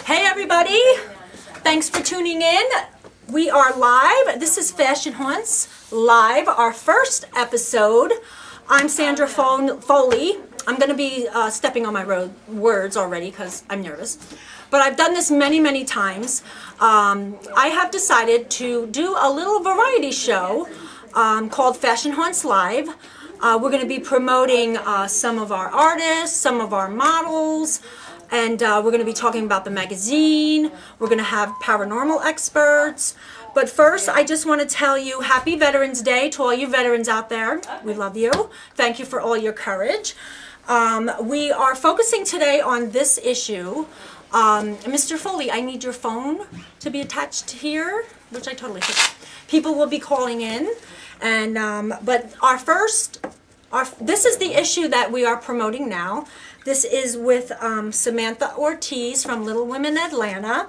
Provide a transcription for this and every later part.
Hey everybody, thanks for tuning in. We are live. This is Fashion Haunts Live, our first episode. I'm Sandra Foley. I'm going to be stepping on my words already because I'm nervous. But I've done this many times. I have decided to do a little variety show called Fashion Haunts Live. We're going to be promoting some of our artists, some of our models, and we're going to be talking about the magazine. We're going to have paranormal experts. But first, I just want to tell you Happy Veterans Day to all you veterans out there. We love you. Thank you for all your courage. We are focusing today on this issue. Mr. Foley, I need your phone to be attached here, which I totally forgot. People will be calling in. And but this is the issue that we are promoting now. This is with Samantha Ortiz from Little Women Atlanta.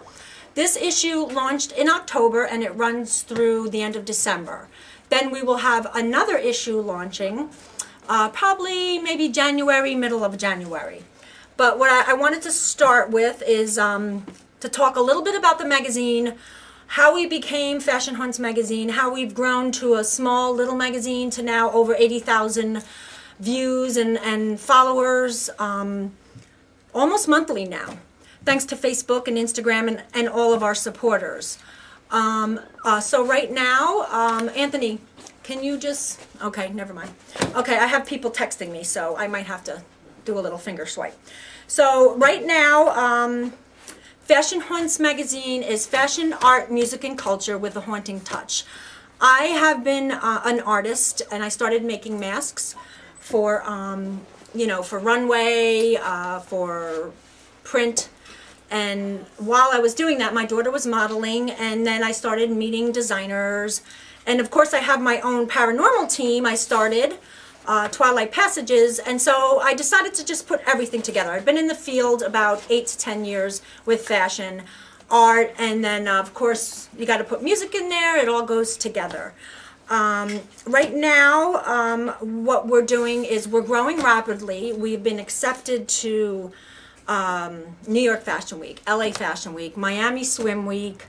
This issue launched in October and it runs through the end of December. Then we will have another issue launching, probably maybe January, middle of January. But what I wanted to start with is to talk a little bit about the magazine, how we became Fashion Haunts magazine, how we've grown to a small little magazine to now over 80,000 views and followers almost monthly now, thanks to Facebook and Instagram and all of our supporters. So right now, Anthony, can you just, okay, never mind. Okay, I have people texting me, so I might have to do a little finger swipe. So right now, Fashion Haunts magazine is fashion, art, music, and culture with a haunting touch. I have been an artist, and I started making masks for, for runway, for print. And while I was doing that, my daughter was modeling, and then I started meeting designers. And of course, I have my own paranormal team. I started Twilight Passages, and so I decided to just put everything together. I've been in the field about 8 to 10 years with fashion, art, and then of course you got to put music in there. It all goes together. Right now, what we're doing is we're growing rapidly. We've been accepted to New York Fashion Week, LA Fashion Week, Miami Swim Week.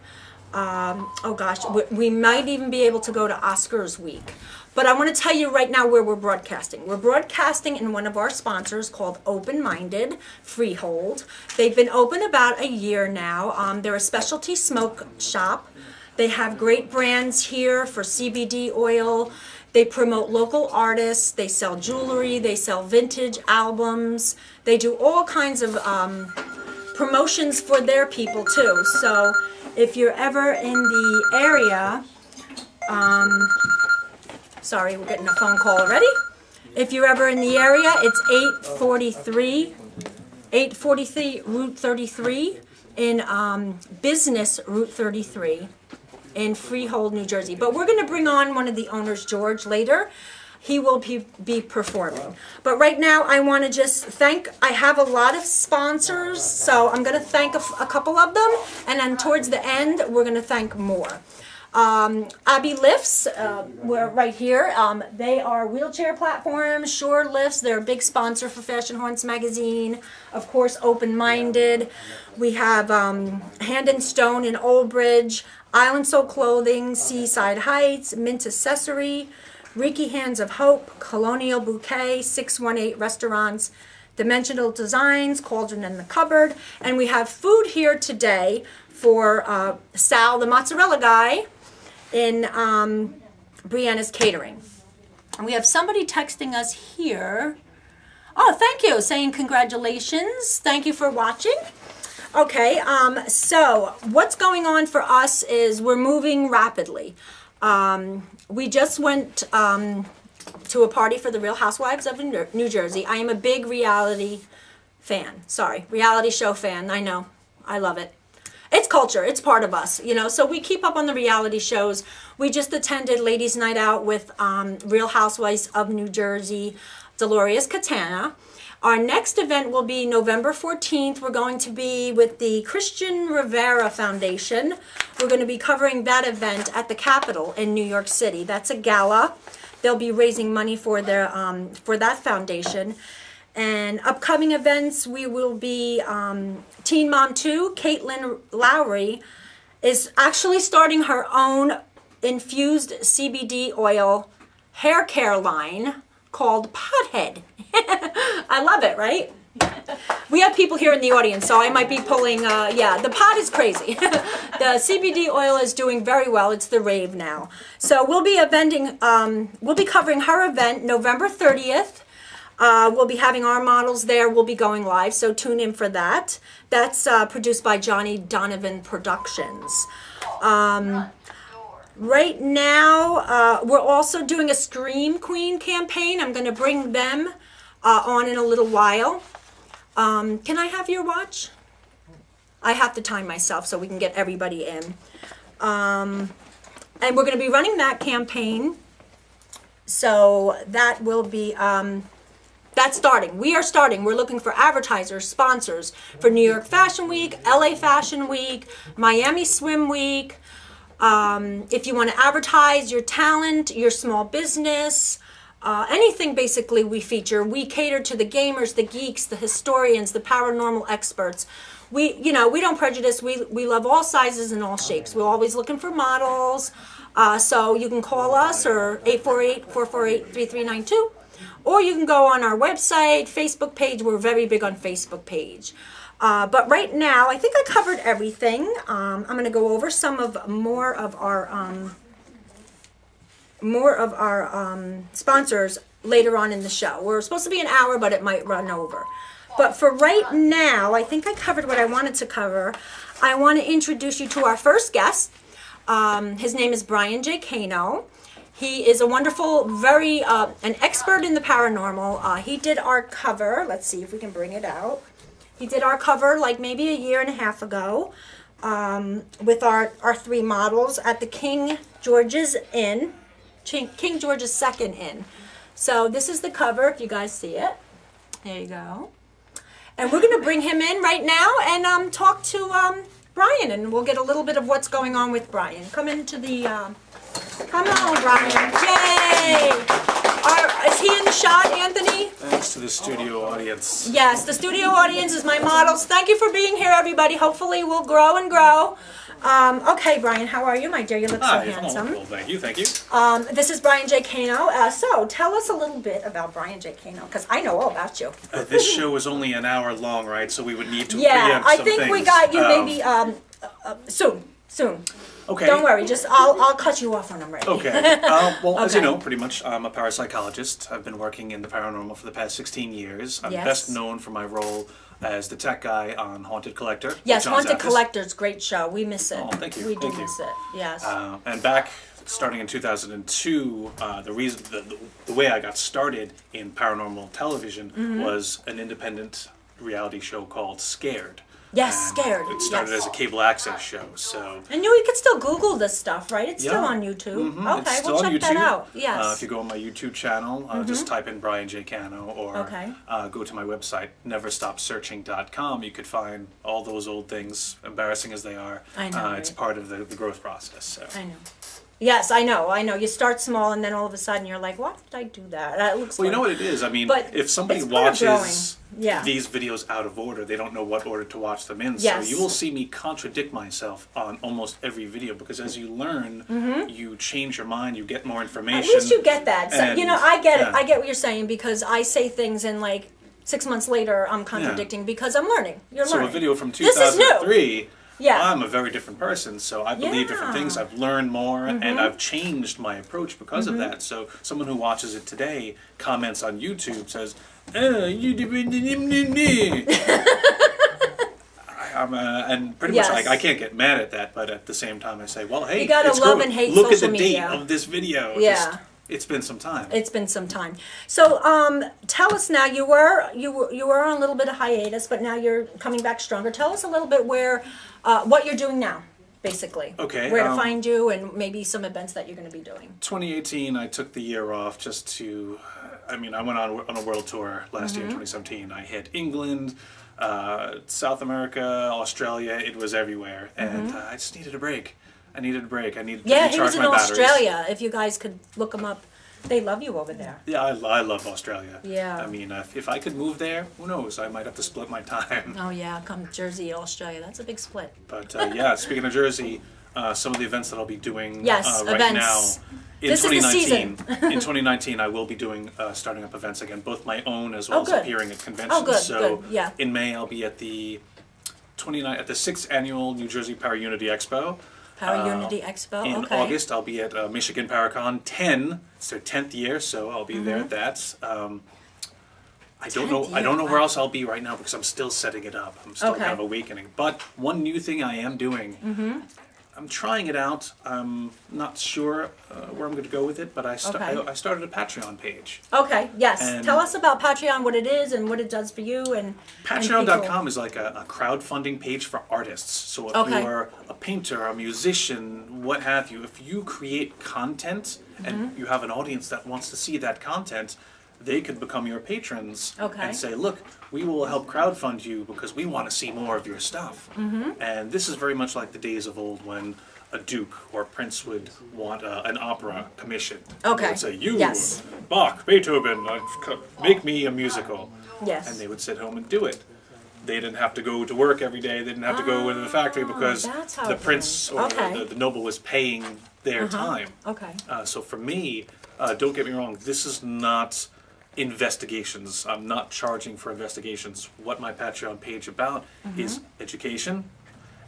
Oh gosh, we might even be able to go to Oscars Week. But I want to tell you right now where we're broadcasting. We're broadcasting in one of our sponsors called Openminded Freehold. They've been open about a year now. They're a specialty smoke shop. They have great brands here for CBD oil. They promote local artists. They sell jewelry. They sell vintage albums. They do all kinds of promotions for their people too. So if you're ever in the area, sorry, we're getting a phone call already. If you're ever in the area, it's 843 Route 33 in Business Route 33 in Freehold, New Jersey. But we're going to bring on one of the owners, George, later. He will be performing. But right now, I want to just thank, I have a lot of sponsors, so I'm going to thank a couple of them, and then towards the end, we're going to thank more. Abby Lifts, we're right here. They are wheelchair platforms, Shore Lifts. They're a big sponsor for Fashion Haunts magazine. Of course, Open-Minded. We have Hand and Stone in Old Bridge, Island Soul Clothing, Seaside Heights, Mint Accessory, Reiki Hands of Hope, Colonial Bouquet, 618 Restaurants, Dimensional Designs, Cauldron in the Cupboard. And we have food here today for Sal, the mozzarella guy, in Brianna's Catering. And we have somebody texting us here. Oh, thank you, saying congratulations. Thank you for watching. Okay, so what's going on for us is we're moving rapidly. We just went to a party for the Real Housewives of New Jersey. I am a big reality show fan. I know, I love it. It's culture. It's part of us, so we keep up on the reality shows. We just attended Ladies' Night Out with Real Housewives of New Jersey, Dolores Catana. Our next event will be November 14th. We're going to be with the Christian Rivera Foundation. We're going to be covering that event at the Capitol in New York City. That's a gala. They'll be raising money for their for that foundation. And upcoming events, we will be Teen Mom 2, Caitlin Lowry, is actually starting her own infused CBD oil hair care line called Pothead. I love it, right? We have people here in the audience, so I might be pulling, yeah, the pot is crazy. The CBD oil is doing very well. It's the rave now. So we'll be covering her event November 30th. We'll be having our models there. We'll be going live, so tune in for that. That's produced by Johnny Donovan Productions. Right now, we're also doing a Scream Queen campaign. I'm going to bring them on in a little while. Can I have your watch? I have to time myself so we can get everybody in. And we're going to be running that campaign. So that will be, that's starting. We are starting. We're looking for advertisers, sponsors for New York Fashion Week, LA Fashion Week, Miami Swim Week. If you want to advertise your talent, your small business, anything basically we feature. We cater to the gamers, the geeks, the historians, the paranormal experts. We don't prejudice. We love all sizes and all shapes. We're always looking for models. So you can call us or 848-448-3392. Or you can go on our website, Facebook page. We're very big on Facebook page. But right now, I think I covered everything. I'm going to go over more of our sponsors later on in the show. We're supposed to be an hour, but it might run over. But for right now, I think I covered what I wanted to cover. I want to introduce you to our first guest. His name is Brian J. Cano. He is a wonderful, very, an expert in the paranormal. He did our cover. Let's see if we can bring it out. He did our cover like maybe a year and a half ago with our three models at the King George's Inn, King George's Second Inn. So this is the cover, if you guys see it. There you go. And we're going to bring him in right now and talk to Brian, and we'll get a little bit of what's going on with Brian. Come into the, come on, Brian. Yay! Is he in the shot, Anthony? Thanks to the studio audience. Yes, the studio audience is my models. Thank you for being here, everybody. Hopefully we'll grow and grow. Okay, Brian, how are you, my dear? You look so handsome. Well, thank you, thank you. This is Brian J. Cano. So tell us a little bit about Brian J. Cano, because I know all about you. This show is only an hour long, right? So we would need to preempt some I think things. We got you maybe soon. Okay. Don't worry, just I'll cut you off when I'm ready. Okay. Well, as you know, pretty much I'm a parapsychologist. I've been working in the paranormal for the past 16 years. I'm best known for my role as the tech guy on Haunted Collector. Yes, Haunted Collector's great show. We miss it. Oh, thank you. We do miss it. Yes. And back starting in 2002, the way I got started in paranormal television was an independent reality show called Scared. Yes, Scared. It started as a cable access show, so. And you can still Google this stuff, right? It's still on YouTube. Mm-hmm. Okay, we'll check that out. Yes. If you go on my YouTube channel, just type in Brian J. Cano, or go to my website, neverstopsearching.com. You could find all those old things, embarrassing as they are. I know. It's part of the growth process. So. I know. Yes, I know. You start small, and then all of a sudden you're like, "Why did I do that?" It looks. Well, you know what it is. I mean, if somebody watches these videos out of order, they don't know what order to watch them in. Yes. So you will see me contradict myself on almost every video, because as you learn, you change your mind, you get more information. At least you get that. So, and, I get it. I get what you're saying, because I say things and like 6 months later I'm contradicting because I'm learning. You're learning. So a video from 2003. Yeah. I'm a very different person, so I believe different things. I've learned more, and I've changed my approach because of that. So someone who watches it today comments on YouTube, says, you and pretty much I can't get mad at that, but at the same time I say, well, hey, you gotta love and hate look at social the media. date of this video. Yeah. It's been some time. It's been some time. So, tell us now. You were on a little bit of hiatus, but now you're coming back stronger. Tell us a little bit what you're doing now, basically. Okay. Where to find you, and maybe some events that you're going to be doing. 2018, I took the year off just to. I went on a world tour last year in 2017. I hit England, South America, Australia. It was everywhere, and I just needed a break. I needed to recharge my batteries. Yeah, he was in Australia. If you guys could look him up, They love you over there. Yeah, I love Australia. Yeah. I mean, if I could move there, who knows? I might have to split my time. Oh yeah, come Jersey, Australia. That's a big split. But yeah, speaking of Jersey, some of the events that I'll be doing Yes, right events. now in This is the 2019. season. In 2019, I will be doing starting up events again, both my own as well as good. appearing at conventions. Good, So good, yeah. in May, I'll be at the 6th annual New Jersey Para Unity Expo. Power Unity Expo. In Okay. August, I'll be at Michigan Paracon 10. It's their 10th year, so I'll be there at that. I don't know. 10th I don't know year, where wow. else I'll be right now because I'm still setting it up. I'm still Okay. kind of awakening. But one new thing I am doing. I'm trying it out. I'm not sure where I'm going to go with it, but I started a Patreon page. Okay. Yes. And- Tell us about Patreon, what it is, and what it does for you, and Patreon.com is like a crowdfunding page for artists. So if Okay. you're a painter, a musician, what have you, if you create content and you have an audience that wants to see that content, they could become your patrons Okay. and say, look, we will help crowdfund you because we want to see more of your stuff. And this is very much like the days of old when a duke or prince would want an opera commissioned. Okay. They would say, you, Yes. Bach, Beethoven, make me a musical. Yes. And they would sit home and do it. They didn't have to go to work every day. They didn't have to go into the factory because that's how the it prince went. or Okay. the noble was paying their time. Okay. So for me, don't get me wrong, this is not investigations. I'm not charging for investigations. What my Patreon page about is education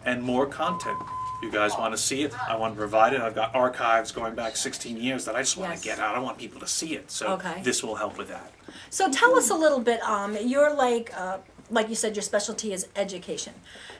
and more content. You guys want to see it? I want to provide it. I've got archives going back 16 years that I just want Yes. to get out. I want people to see it. So Okay. this will help with that. So tell us a little bit. You're like you said, your specialty is education.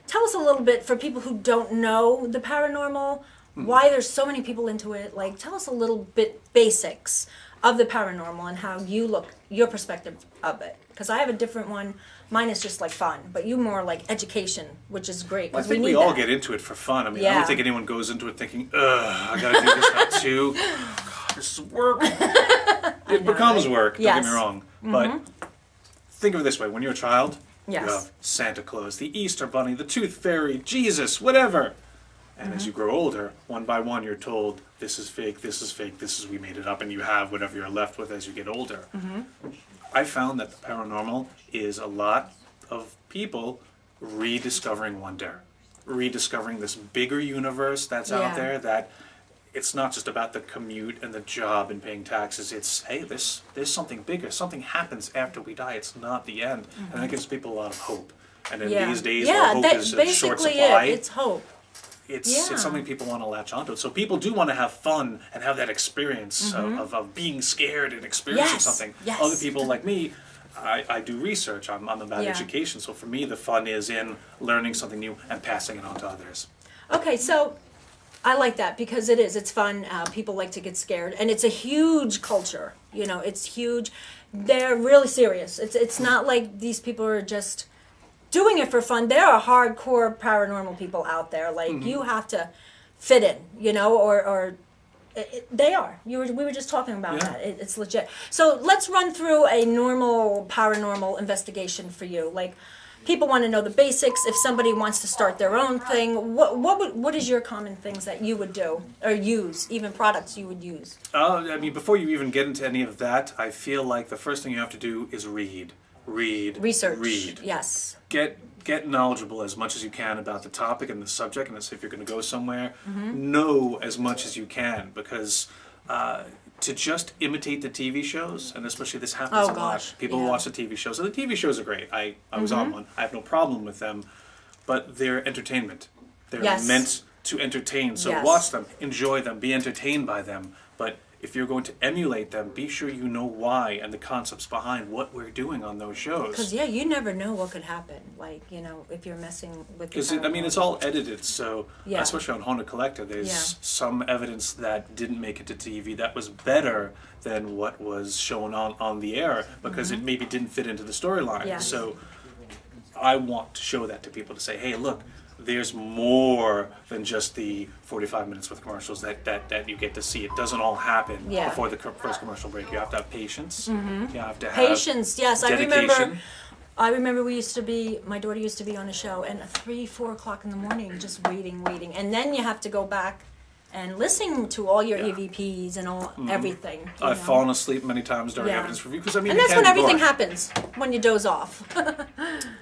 Tell us a little bit for people who don't know the paranormal, why there's so many people into it. Like, tell us a little bit basics of the paranormal and how you look, your perspective of it. Because I have a different one. Mine is just like fun, but you more like education, which is great. I 'Cause think need we all that. get into it for fun. I mean, I Yeah. don't think anyone goes into it thinking, ugh, I gotta do this now too. God, this is work. It becomes right? work, don't Yes. get me wrong. But think of it this way, when you're a child, Yes. you have Santa Claus, the Easter Bunny, the Tooth Fairy, Jesus, whatever. And as you grow older, one by one, you're told, this is fake, this is fake, this is, we made it up, and you have whatever you're left with as you get older. I found that the paranormal is a lot of people rediscovering wonder, rediscovering this bigger universe that's Yeah. out there, that it's not just about the commute and the job and paying taxes. It's, hey, there's something bigger. Something happens after we die. It's not the end. And that gives people a lot of hope. And in these days where hope is a short basically supply, it's hope. it's Yeah. something people want to latch onto. So people do want to have fun and have that experience of being scared and experiencing Yes, something. yes. Other people like me, I do research. I'm about Yeah. education. So for me, the fun is in learning something new and passing it on to others. Okay, so I like that because it's fun. People like to get scared, and it's a huge culture. You know, it's huge. They're really serious. It's not like these people are just doing it for fun. There are hardcore paranormal people out there. Like you have to fit in, you know, or they are. We were just talking about Yeah. that. It's legit. So let's run through a normal paranormal investigation for you. Like, people want to know the basics. If somebody wants to start their own thing, what is your common things that you would do or use, even products you would use? I mean, before you even get into any of that, I feel like the first thing you have to do is read. Research. Read. Yes. Get knowledgeable as much as you can about the topic and the subject, and if you're going to go somewhere, Mm-hmm. know as much as you can, because to just imitate the TV shows, and especially this happens Oh, a lot. gosh, People yeah. Mm-hmm. watch the TV shows, and the TV shows are great. I was on one. I have no problem with them, but they're entertainment. They're Yes. meant to entertain. So Yes. watch them, enjoy them, be entertained by them. But if you're going to emulate them, be sure you know why and the concepts behind what we're doing on those shows. Because, yeah, you never know what could happen. Like, you know, if you're messing with the Because I mean, it's all edited, so Yeah. especially on Haunted Collector, there's Yeah. some evidence that didn't make it to TV that was better than what was shown on the air because it maybe didn't fit into the storyline. Yes. So I want to show that to people to say, hey, look, there's more than just the 45 minutes with commercials that you get to see. It doesn't all happen Yeah. before the first commercial break. You have to have patience. You have to have Patience, yes. dedication. I remember my daughter used to be on a show, and at 3, 4 o'clock in the morning, just waiting. And then you have to go back and listening to all your Yeah. EVPs and all everything. you I've know. fallen asleep many times during Yeah. evidence review because I mean, And it that's can when be everything boring. happens, when you doze off.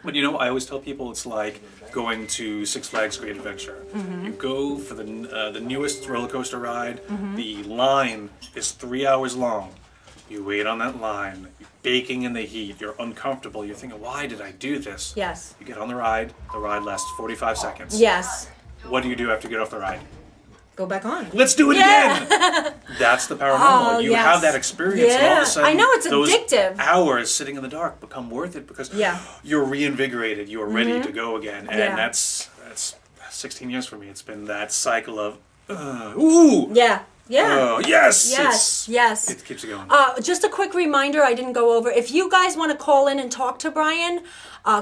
But you know, I always tell people it's like going to Six Flags Great Adventure. You go for the newest roller coaster ride. The line is 3 hours long. You wait on that line, you're baking in the heat, you're uncomfortable, you're thinking, why did I do this? Yes. You get on the ride lasts 45 seconds. Yes. What do you do after you get off the ride? Go back on. Let's do it Yeah. again! That's the paranormal. Oh, You yes. have that experience, and all of Yeah. a sudden, I know, it's those addictive. hours sitting in the dark become worth it because Yeah. you're reinvigorated, you're ready to go again. And Yeah. that's 16 years for me. It's been that cycle of, ooh! Yeah. Yeah. Oh, yes! Yes, yes. It keeps it going. Just a quick reminder, I didn't go over. If you guys want to call in and talk to Brian,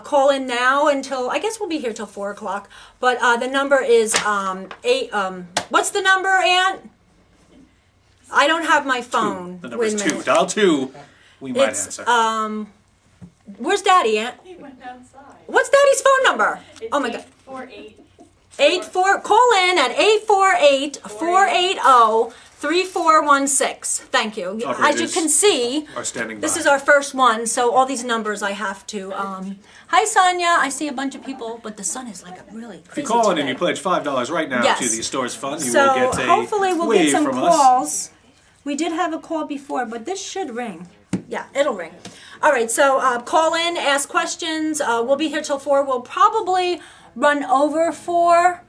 call in now until, I guess we'll be here till 4 o'clock. But the number is what's the number, Aunt? I don't have my phone. The number is Wait a 2. minute. Dial 2. We might It's, answer. Where's Daddy, Aunt? He went outside. What's Daddy's phone number? It's Oh my God. 848. Call in at 848-480-3416. Thank you. Okay, As you this- can see, Are standing by. this is our first one, so all these numbers I have to. Hi, Sonia. I see a bunch of people, but the sun is like really If crazy you call in today. and you pledge $5 right now Yes. to the store's fund, you So will get a hopefully we'll wave get some from us. calls. We did have a call before, but this should ring. Yeah, it'll ring. All right, so call in, ask questions. We'll be here till 4. We'll probably run over 4,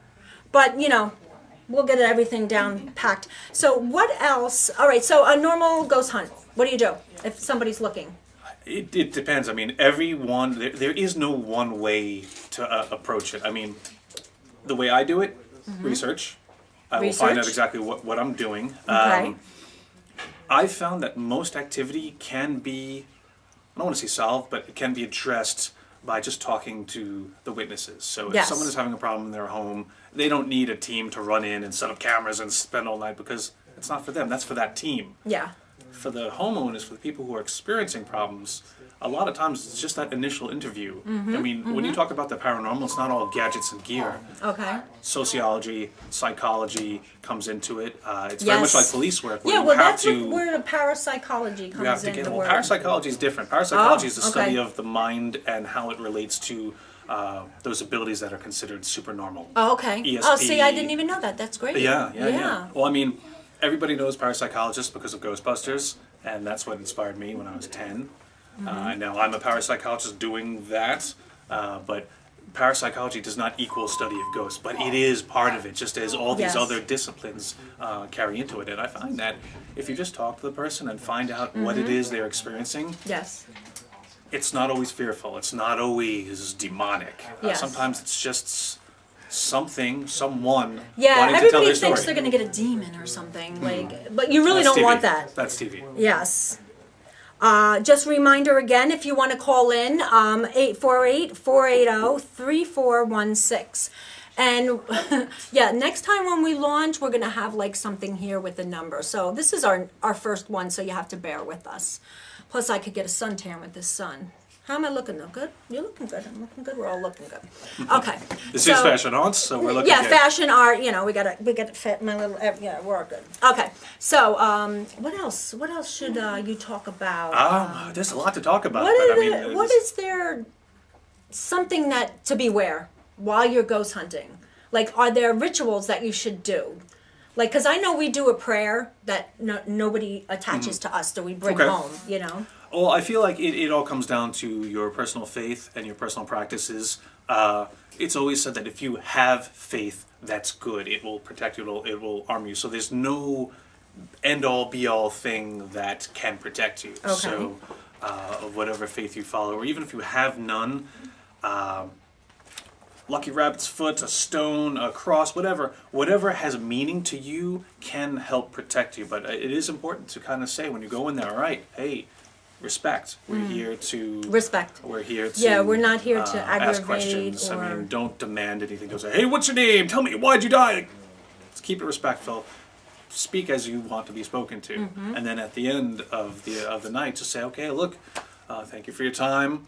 but you know, we'll get everything down packed. So what else? All right, so a normal ghost hunt. What do you do if somebody's looking? It depends. I mean, everyone, there is no one way to approach it. I mean, the way I do it, research. I will find out Research. exactly what I'm doing. Okay. I've found that most activity can be, I don't want to say solved, but it can be addressed by just talking to the witnesses. So if Yes. someone is having a problem in their home, they don't need a team to run in and set up cameras and spend all night because it's not for them. That's for that team. Yeah. For the homeowners, for the people who are experiencing problems, a lot of times it's just that initial interview. I mean, when you talk about the paranormal, it's not all gadgets and gear. Okay. Sociology, psychology comes into it. It's very much Yes. like police work. Where Yeah, you well, have that's to, where the parapsychology you have comes to in. get. The Well, word. parapsychology is different. Parapsychology is the okay. study of the mind and how it relates to those abilities that are considered supernormal. Oh, okay. ESP. Oh, see, I didn't even know that. That's great. Yeah. Well, I mean, everybody knows parapsychologists because of Ghostbusters, and that's what inspired me when I was 10. Now I'm a parapsychologist doing that, but parapsychology does not equal study of ghosts, but it is part of it, just as all these Yes. other disciplines carry into it. And I find that if you just talk to the person and find out what it is they're experiencing, Yes. it's not always fearful. It's not always demonic. Yes. Sometimes it's just someone Yeah, wanting to tell everybody their thinks story. they're going to get a demon or something. Like, but you really That's don't TV. want that. That's TV. Yes. Just a reminder again, if you want to call in, 848-480-3416. And yeah, next time when we launch, we're going to have like something here with the number. So this is our first one, so you have to bear with us. Plus, I could get a suntan with this sun. How am I looking though? Good? You're looking good. I'm looking good. We're all looking good. Okay. This is Fashion Haunts, so we're looking Yeah, good. fashion, art, you know, we gotta fit my little, yeah, we're all good. Okay, so, what else should, you talk about? There's a lot to talk about. What but is I mean, what is there, something that, to beware while you're ghost hunting? Like, are there rituals that you should do? Like, cause I know we do a prayer that nobody attaches to us, that we bring Okay. home, you know? Well, I feel like it all comes down to your personal faith and your personal practices. It's always said that if you have faith, that's good. It will protect you. It will arm you. So there's no end-all, be-all thing that can protect you. Okay. So of whatever faith you follow, or even if you have none, lucky rabbit's foot, a stone, a cross, whatever has meaning to you can help protect you. But it is important to kind of say when you go in there, all right, hey, respect. We're here to Respect. We're here to Yeah, we're not here to ask aggravate questions. or- I mean, don't demand anything. Don't say, hey, what's your name? Tell me, why'd you die? Like, let's keep it respectful. Speak as you want to be spoken to, Mm-hmm. and then at the end of the night, just say, okay, look, thank you for your time.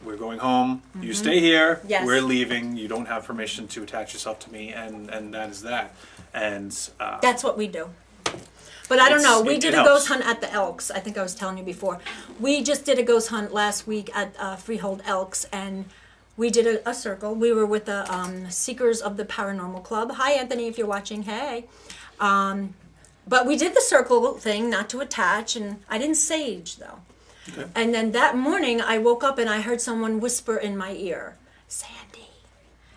we're going home. You stay here. Yes. We're leaving. You don't have permission to attach yourself to me, and that is that. And That's what we do. But I don't know. We did a helps. ghost hunt at the Elks. I think I was telling you before. We just did a ghost hunt last week at Freehold Elks, and we did a circle. We were with the Seekers of the Paranormal Club. Hi, Anthony, if you're watching. Hey. But we did the circle thing, not to attach, and I didn't sage, though. Okay. And then that morning, I woke up and I heard someone whisper in my ear, Sandy.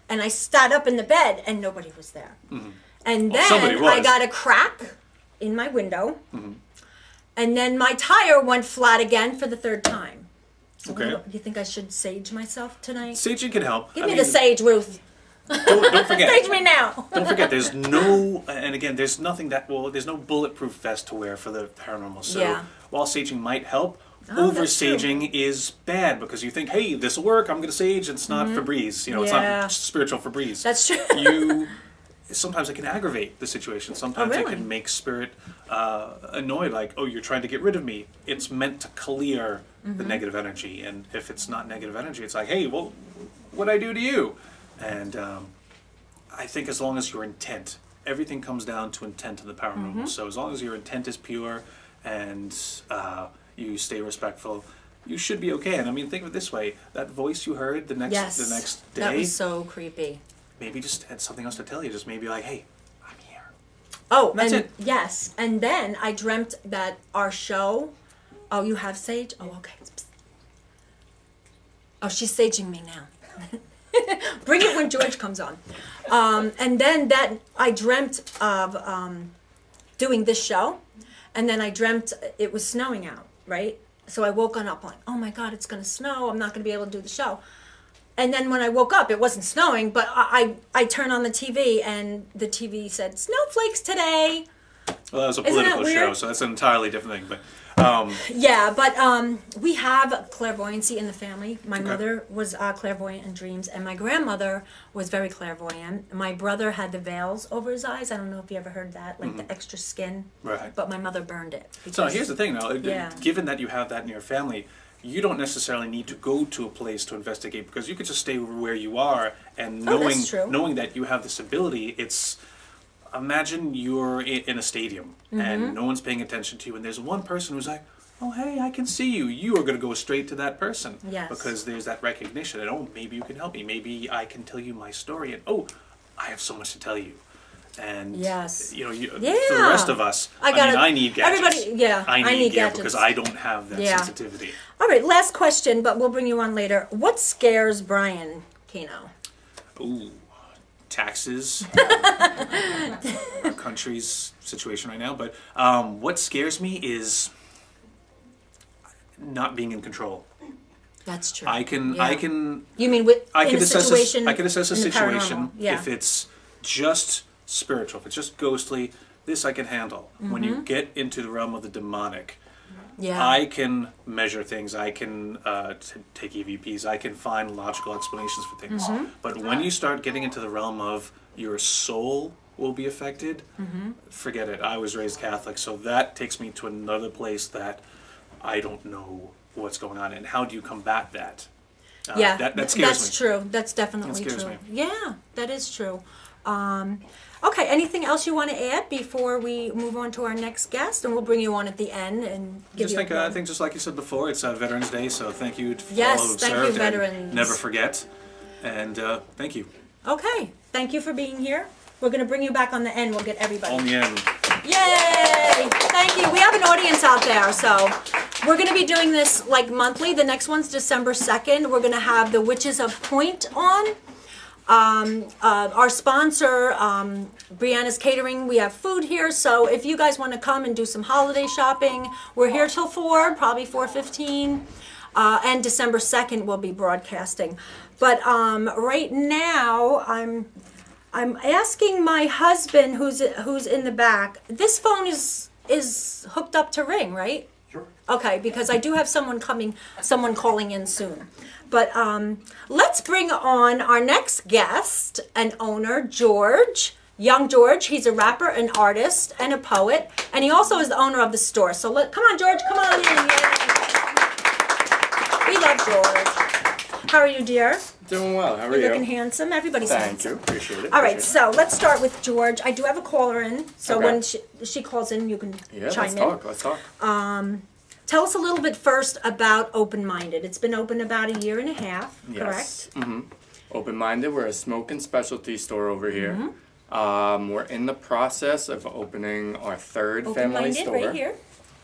And I sat up in the bed, and nobody was there. Mm-hmm. And Well, somebody then was. I got a crack in my window. Mm-hmm. And then my tire went flat again for the third time. So Okay. do you think I should sage myself tonight? Saging can help. Give me the sage, Ruth. Don't forget. Sage me now. Don't forget, there's no, and again, there's nothing that, well, there's no bulletproof vest to wear for the paranormal. So Yeah. while saging might help, Oh, over that's true. saging is bad because you think, hey, this will work, I'm going to sage. It's not Febreze. You know, it's Yeah. not spiritual Febreze. That's true. Sometimes it can aggravate the situation. Sometimes it really? can make spirit annoyed, like, oh, you're trying to get rid of me. It's meant to clear the negative energy. And if it's not negative energy, it's like, hey, well, what'd I do to you? And I think as long as your intent, everything comes down to intent in the paranormal. So as long as your intent is pure and you stay respectful, you should be okay. And I mean, think of it this way: that voice you heard the next day, That was so creepy. maybe just had something else to tell you. Just maybe like, hey, I'm here. Oh, That's and it. yes, and then I dreamt that our show. Oh, you have sage? Oh, okay. Oh, she's saging me now. Bring it when George comes on. And then that I dreamt of doing this show, and then I dreamt it was snowing out, right? So I woke up like, oh my God, it's going to snow. I'm not going to be able to do the show. And then when I woke up, it wasn't snowing, but I turned on the TV, and the TV said, snowflakes today. Well, that was a Isn't that political show, weird? so that's an entirely different thing. But Yeah, but we have clairvoyancy in the family. My mother was clairvoyant in dreams, and my grandmother was very clairvoyant. My brother had the veils over his eyes. I don't know if you ever heard that, like the extra skin. Right. But my mother burned it. so because- here's the thing, though. Yeah. Given that you have that in your family, you don't necessarily need to go to a place to investigate because you could just stay where you are and Oh, that's true. knowing that you have this ability. It's imagine you're in a stadium and no one's paying attention to you, and there's one person who's like, oh, hey, I can see you. You are going to go straight to that person. Yes. Because there's that recognition. And, oh, maybe you can help me. Maybe I can tell you my story. And, oh, I have so much to tell you. And, Yes. you know, for the Yeah. rest of us, I gotta- I need gadgets. everybody- yeah, I I need need gear gadgets. because I don't have that Yeah. sensitivity. All right, last question, but we'll bring you on later. What scares Brian, Cano? Ooh, taxes. Our country's situation right now. But what scares me is not being in control. That's true. I can You mean with I in can a assess situation? I can assess a in the situation paranormal? Yeah. if it's just spiritual, if it's just ghostly. This I can handle. When you get into the realm of the demonic, yeah. I can measure things. I can take EVPs. I can find logical explanations for things. But when you start getting into the realm of your soul will be affected, forget it. I was raised Catholic, so that takes me to another place that I don't know what's going on. And how do you combat that? Yeah, that scares that's me. true. That's definitely That scares true. me. Yeah, that is true. Okay, anything else you want to add before we move on to our next guest? And we'll bring you on at the end and give Just you think, a I think just like you said before, it's Veterans Day, so thank you to Yes, all who've thank you, served. veterans. And never forget. And thank you. Okay, thank you for being here. We're going to bring you back on the end. We'll get everybody. On the end. Yay! Thank you. We have an audience out there, so we're going to be doing this like monthly. The next one's December 2nd. We're going to have the Witches of Point on. Our sponsor, Brianna's Catering, we have food here, so if you guys want to come and do some holiday shopping, we're here till 4, probably 4:15, and December 2nd we'll be broadcasting. But right now, I'm asking my husband, who's in the back. This phone is hooked up to Ring, right? Sure. Okay, because I do have someone calling in soon. But let's bring on our next guest, an owner, George. Young George. He's a rapper, an artist, and a poet. And he also is the owner of the store. So come on, George, come on in. Yay. We love George. How are you, dear? Doing well. How are You're you? looking handsome. Everybody's Thank handsome. you. Appreciate it. All right, Appreciate so let's start with George. I do have a caller in, so Okay. when she calls in, you can it. Yeah, chime let's in. talk. Let's talk. Tell us a little bit first about Openminded. It's been open about a year and a half, Yes. correct? Mm-hmm. Open-minded. We're a smoke and specialty store over here. Mm-hmm. We're in the process of opening our third family Openminded, store. right here.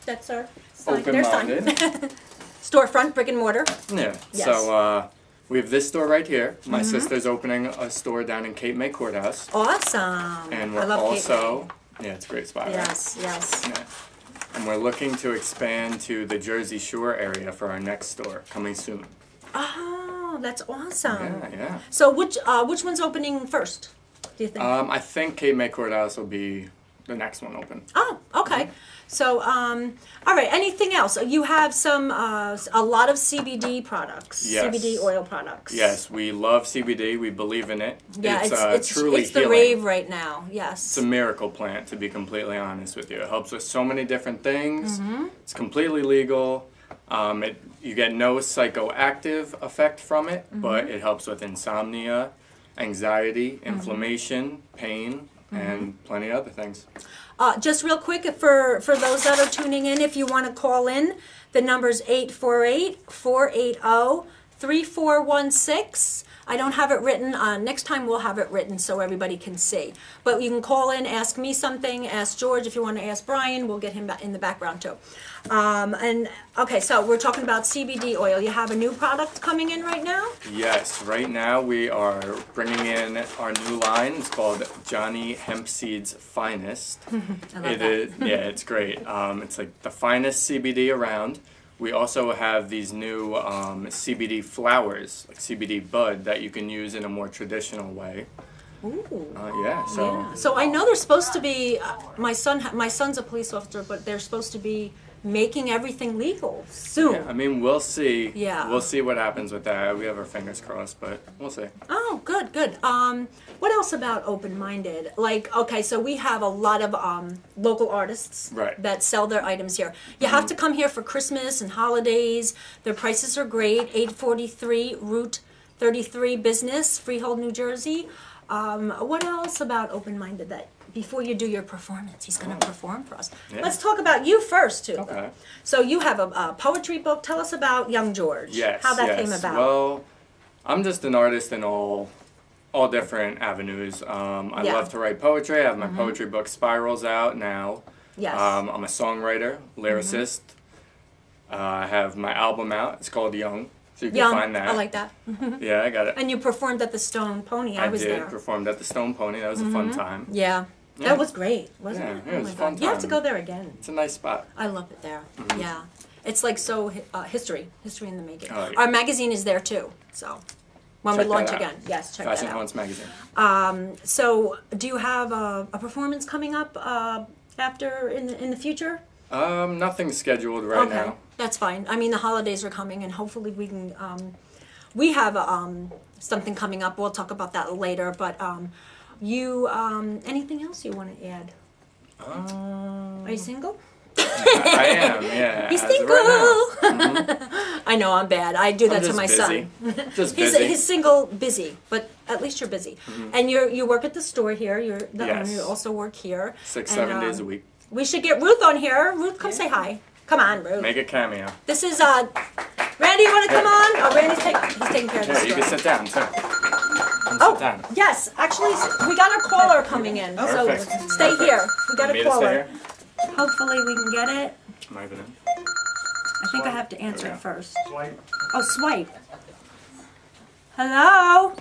That's our sign. Their sign. Open-minded. Storefront, brick and mortar. Yeah. Yes. So we have this store right here. My sister's opening a store down in Cape May Courthouse. Awesome. And I we're love also yeah, it's a great spot. Yes, yes. Right? Yeah. And we're looking to expand to the Jersey Shore area for our next store coming soon. Oh, that's awesome. Yeah. So which one's opening first, do you think? I think Cape May Courthouse will be the next one open. Oh, okay. So, all right. Anything else? You have a lot of CBD products. Yes. CBD oil products. Yes, we love CBD. We believe in it. Yeah, it's truly it's the healing. rave right now. Yes. It's a miracle plant, to be completely honest with you. It helps with so many different things. Mm-hmm. It's completely legal. You get no psychoactive effect from it, Mm-hmm. but it helps with insomnia, anxiety, Mm-hmm. inflammation, pain, and plenty of other things. Just real quick, for those that are tuning in, if you want to call in, the number's 848-480-3416. I don't have it written. Next time we'll have it written so everybody can see. But you can call in, ask me something, ask George. If you want to ask Brian, we'll get him in the background too. And okay, so we're talking about CBD oil. You have a new product coming in right now? Yes, right now we are bringing in our new line. It's called Johnny Hemp Seeds Finest. I love that. Yeah, it's great. It's like the finest CBD around. We also have these new CBD flowers, like CBD bud, that you can use in a more traditional way. Ooh. So Yeah. So I know they're supposed to be. My son's a police officer, but they're supposed to be making everything legal soon. yeah, I mean, we'll see. Yeah. We'll see what happens with that. We have our fingers crossed, but we'll see. Oh, good. What else about Open-Minded? Like, okay, so we have a lot of local artists Right. that sell their items here. You have to come here for Christmas and holidays. Their prices are great. 843 Route 33 Business, Freehold, New Jersey. What else about Open-Minded that before you do your performance, he's going to perform for us. Yeah. Let's talk about you first, too. Okay. So you have a poetry book. Tell us about Young George. Yes. How that yes. came about. Well, I'm just an artist in all different avenues. I Yeah. love to write poetry. I have my poetry book Spirals out now. Yes. I'm a songwriter, lyricist. I have my album out. It's called Young, so you can Young. find that. I like that. Yeah, I got it. And you performed at the Stone Pony. I was did there. performed at the Stone Pony. That was a fun time. Yeah. Yeah. That was great, wasn't Yeah, it? it was my a fun God. You have to time. go there again. It's a nice spot. I love it there. Yeah. It's like so history in the making. Oh, yeah. Our magazine is there too. So when Check we that launch out. again, yes, check Fashion that out. Haunts magazine. So do you have a performance coming up after in the future? Nothing scheduled right Okay, now. that's fine. I mean, the holidays are coming, and hopefully we can. We have something coming up. We'll talk about that later. But you, anything else you want to add? Are you single? I am, yeah. He's as of single. right now. I know I'm bad. I do that I'm to just my busy. son. Just He's busy. he's single, busy, but at least you're busy. And you work at the store here. You're the Yes. owner. You also work here. 6-7 days a week. We should get Ruth on here. Ruth, come say hi. Come on, Ruth. Make a cameo. This is Randy. You want to come on? Oh, Randy's taking care of the Yeah, you store. can sit down too. Come Oh, sit down. yes. Actually, we got a caller coming in. So Perfect. stay Perfect. here. We got Want me a to stay caller. here? Hopefully we can get it. Am I even in? I think I have to answer There it we go. first. Oh, swipe. Hello?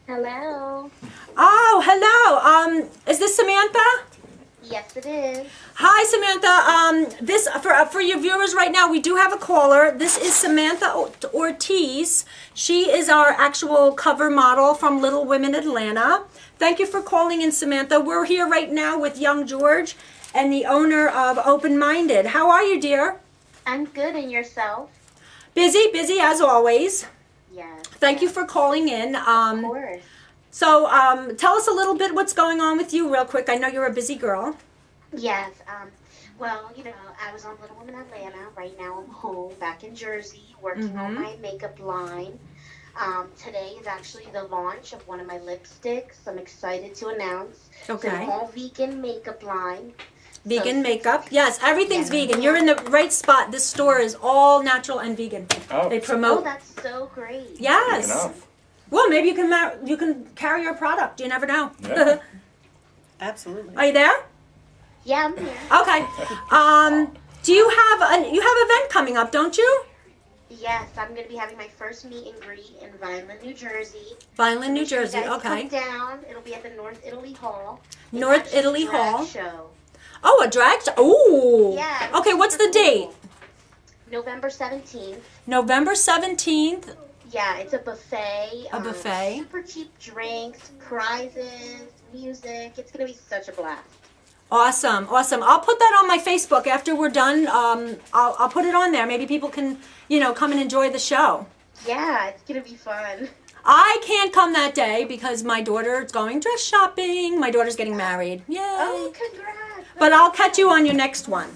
Hello. Oh, hello. Is this Samantha? Yes, it is. Hi, Samantha. This for your viewers right now, we do have a caller. This is Samantha Ortiz. She is our actual cover model from Little Women Atlanta. Thank you for calling in, Samantha. We're here right now with Young George and the owner of Open-Minded. How are you, dear? I'm good, and yourself? Busy as always. Yes. Thank you for calling in. Of course. So tell us a little bit what's going on with you real quick. I know you're a busy girl. Yes. Well, I was on Little Women Atlanta. Right now I'm home back in Jersey working on my makeup line. Today is actually the launch of one of my lipsticks. I'm excited to announce. Okay. It's an all vegan makeup line. Vegan So- makeup. Yes, everything's Yeah. vegan. You're in the right spot. This store is all natural and vegan. Oh, They Oh, promote. that's so great. good Yes. enough. Well, maybe you can carry our product. You never know. Yeah. Absolutely. Are you there? Yeah, I'm here. Okay. Do you have an event coming up, don't you? Yes, I'm going to be having my first meet and greet in Vineland, New Jersey. Vineland, New Make sure you Jersey. guys Okay. Come down. It'll be at the North Italy Hall. It's North actually a Italy drag Hall. Show. Oh, a drag show. Ooh. Yeah. Okay, what's the super date? cool. November 17th. November 17th. Yeah, it's a buffet. A buffet. Super cheap drinks, prizes, music. It's going to be such a blast. Awesome, awesome. I'll put that on my Facebook after we're done. I'll put it on there. Maybe people can, come and enjoy the show. Yeah, it's going to be fun. I can't come that day because my daughter's going dress shopping. My daughter's getting married. Yay. Oh, congrats. But I'll catch you on your next one.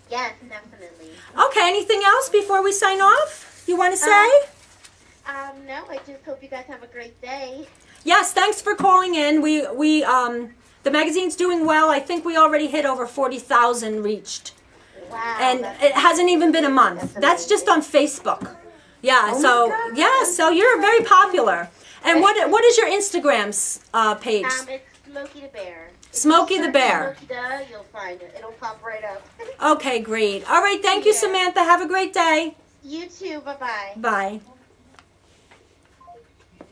Yes, definitely. Okay, anything else before we sign off? You want to say? No, I just hope you guys have a great day. Yes, thanks for calling in. The magazine's doing well. I think we already hit over 40,000 reached. Wow. And that's- it hasn't even been a month. That's just on Facebook. Yeah, Oh my so God. yeah, so you're very popular. And what is your Instagram's page? It's Smokey the Bear. If you Smokey the search Bear. Smokey the, you'll find it. It'll pop right up. Okay, great. All right, thank you, Yeah. Samantha. Have a great day. You too. Bye-bye. Bye.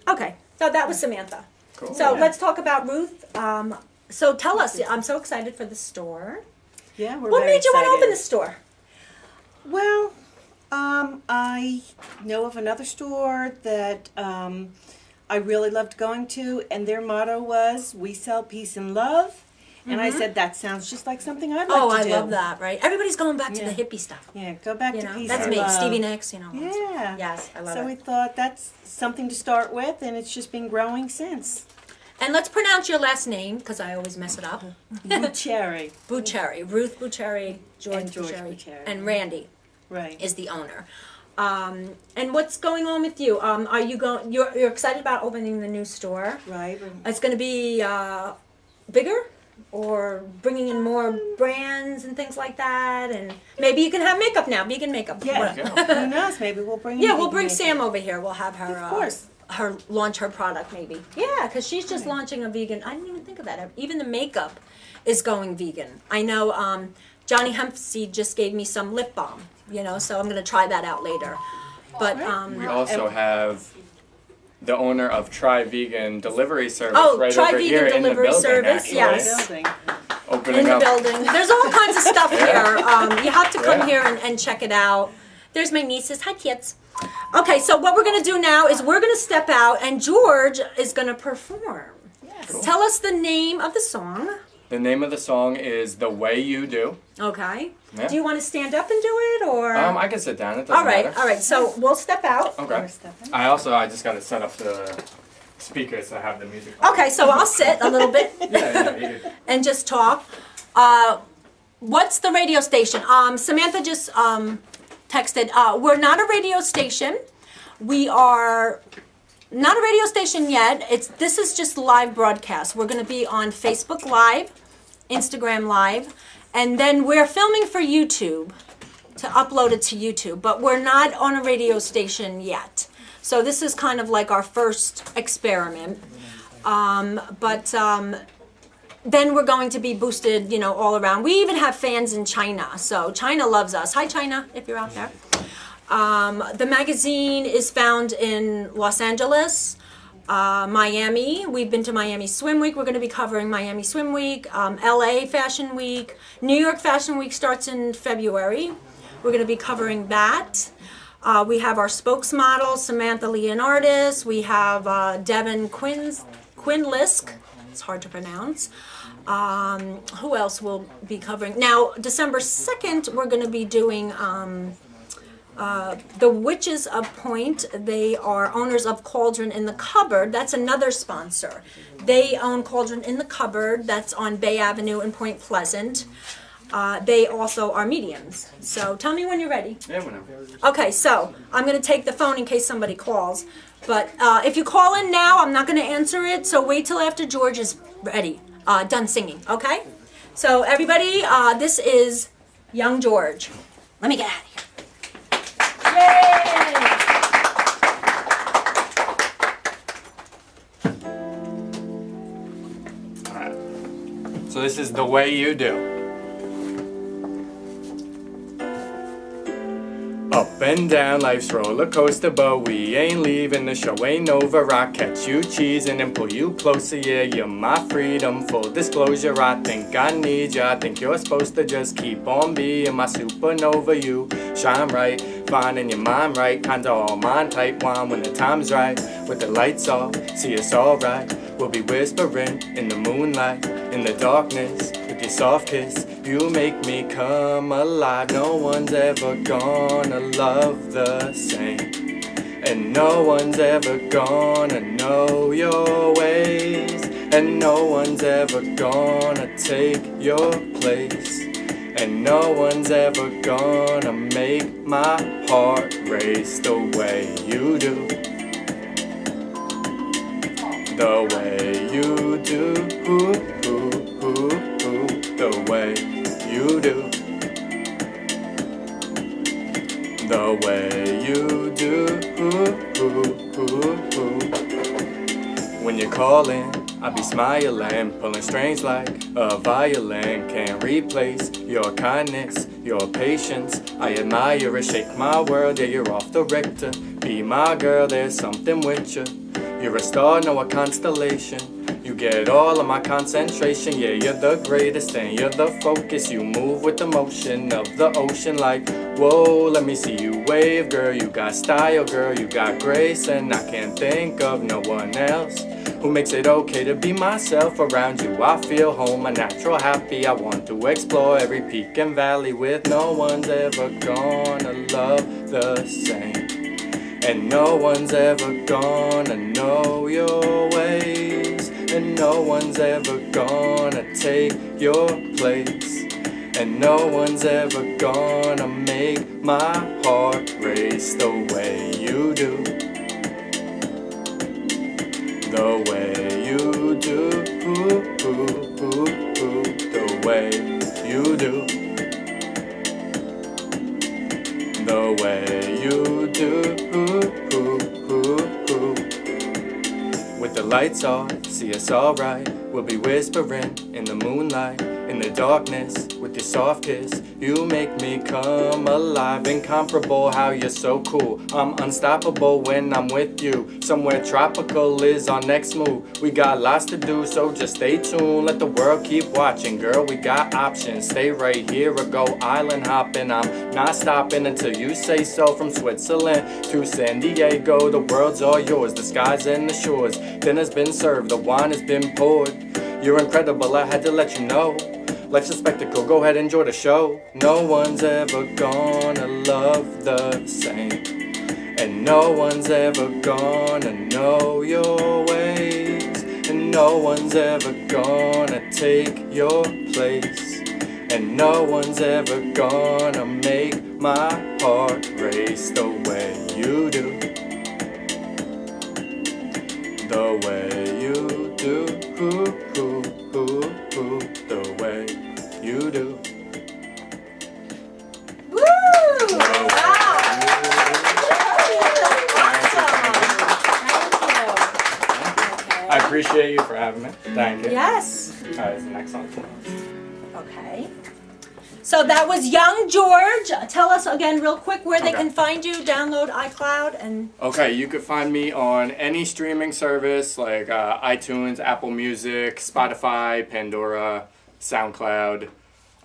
Okay, so that was Samantha. Cool. So let's talk about Ruth. So tell us, I'm so excited for the store. Yeah, we're What very made you want to excited. open the store? Well, I know of another store that I really loved going to, and their motto was, "We sell peace and love." And I said, that sounds just like something I'd like Oh, to I do. love that, right? Everybody's going back to the Yeah. hippie stuff. Yeah, go back You to know, peace that's and me, love. Stevie Nicks, Yeah. Yes, I love So it. we thought that's something to start with, and it's just been growing since. And let's pronounce your last name, because I always mess it up. Cherry, Bucherri, Ruth Bucherri, George And George Bucherri, Bucherri. and Randy right? is the owner. And what's going on with you? Are you going? You're excited about opening the new store? Right. It's going to be bigger, or bringing in more brands and things like that, and maybe you can have makeup now, vegan makeup. Yeah. Whatever. Who knows? Maybe we'll bring. Yeah, you we'll vegan bring makeup. Sam over here. We'll have her. Of course. Her launch her product maybe. Yeah, because she's just launching a vegan. I didn't even think of that. Even the makeup is going vegan. I know Johnny Hempseed just gave me some lip balm. So I'm gonna try that out later. But We also have the owner of Try Vegan delivery service Oh, right Try over Vegan here in the delivery building, service, actually. yes. Building. Opening in the up. building, there's all kinds of stuff Yeah. here. You have to come Yeah. here and check it out. There's my nieces. Hi, kids. Okay, so what we're gonna do now is we're gonna step out, and George is gonna perform. Yes. Tell us the name of the song. The name of the song is The Way You Do. Okay. Yeah. Do you want to stand up and do it, or? I can sit down. It doesn't all right, matter. all right. So we'll step out. Okay. I just got to set up the speakers to have the music. on. Okay, so I'll sit a little bit Yeah, you do. and just talk. What's the radio station? Samantha just texted. We're not a radio station. We are not a radio station yet. This is just live broadcast. We're going to be on Facebook Live, Instagram Live, and then we're filming for YouTube to upload it to YouTube. But we're not on a radio station yet. So this is kind of like our first experiment. Then we're going to be boosted, all around. We even have fans in China. So China loves us. Hi, China, if you're out there. The magazine is found in Los Angeles, Miami. We've been to Miami Swim Week. We're going to be covering Miami Swim Week, LA Fashion Week. New York Fashion Week starts in February. We're going to be covering that. We have our spokesmodel, Samantha Leonardis. We have Devin Quinlisk. It's hard to pronounce. Who else will be covering? Now, December 2nd, we're going to be doing the Witches of Point. They are owners of Cauldron in the Cupboard. That's another sponsor. They own Cauldron in the Cupboard. That's on Bay Avenue in Point Pleasant. They also are mediums. So tell me when you're ready. Yeah, whenever. Okay, so I'm going to take the phone in case somebody calls. But if you call in now, I'm not going to answer it. So wait till after George is ready, done singing. Okay? So everybody, this is Young George. Let me get out of here. Yay! Alright. So this is The Way You Do. Up and down life's roller coaster, but we ain't leaving. The show ain't over. I catch you cheesing and pull you closer. Yeah, you're my freedom. Full disclosure, I think I need you. I think you're supposed to just keep on being my supernova. You shine bright, finding your mind right. Kinda all mine type wine when the time's right. With the lights off, see it's alright. We'll be whispering in the moonlight, in the darkness. With your soft kiss, you make me come alive. No one's ever gonna love the same, and no one's ever gonna know your ways, and no one's ever gonna take your place, and no one's ever gonna make my heart race the way you do. The way you do, the way you do. The way you do. When you're calling, I be smiling, pulling strings like a violin. Can't replace your kindness, your patience. I admire it, shake my world. Yeah, you're off the Richter. Be my girl, there's something with you. You're a star, no a constellation. You get all of my concentration. Yeah, you're the greatest and you're the focus. You move with the motion of the ocean like, whoa, let me see you wave, girl. You got style, girl, you got grace, and I can't think of no one else who makes it okay to be myself. Around you I feel home, a natural happy. I want to explore every peak and valley with no one's ever gonna love the same, and no one's ever gonna know your ways, and no one's ever gonna take your place, and no one's ever gonna make my heart race the way you do. The way you do, the way you do. The way you do. With the lights off, see us alright. We'll be whispering in the moonlight, in the darkness, with your soft kiss. You make me come alive, incomparable how you're so cool. I'm unstoppable when I'm with you. Somewhere tropical is our next move. We got lots to do, so just stay tuned. Let the world keep watching, girl, we got options. Stay right here or go island hopping. I'm not stopping until you say so. From Switzerland to San Diego, the world's all yours. The skies and the shores, dinner's been served, the wine has been poured. You're incredible, I had to let you know. Life's a spectacle, go ahead, enjoy the show. No one's ever gonna love the same, and no one's ever gonna know your ways, and no one's ever gonna take your place, and no one's ever gonna make my heart race the way you do. The way you do, the way you do. Woo! Wow! I appreciate you for having me. Thank you. Yes. Alright, it's the next song. Okay. So that was Young George. Tell us again real quick where they Okay. can find you, download iCloud, and Okay, you could find me on any streaming service like iTunes, Apple Music, Spotify, Pandora, SoundCloud.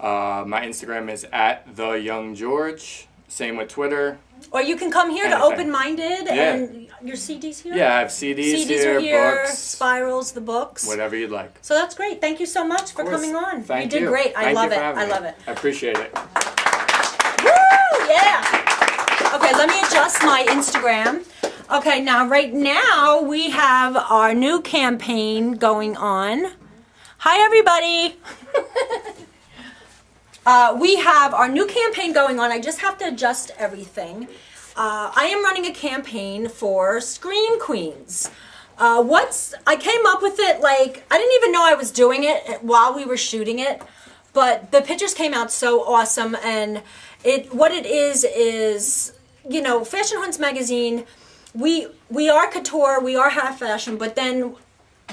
My Instagram is @theyounggeorge. Same with Twitter. or you can come here to Anything. Open-Minded and your CDs here? Yeah, I have CDs, CDs here, are here, books, Spirals, the books. whatever you'd like. So that's great. Thank you so much for Of course. coming on. Thank you did great. I Thank love you it. for having I me. love it. I appreciate it. Woo! Yeah. Okay, let me adjust my Instagram. Okay, now right now we have our new campaign going on. Hi everybody. We have our new campaign going on. I just have to adjust everything. I am running a campaign for Scream Queens. I came up with it, like, I didn't even know I was doing it while we were shooting it, but the pictures came out so awesome, and what it is, you know, Fashion Hunts magazine, we are couture, we are half fashion, but then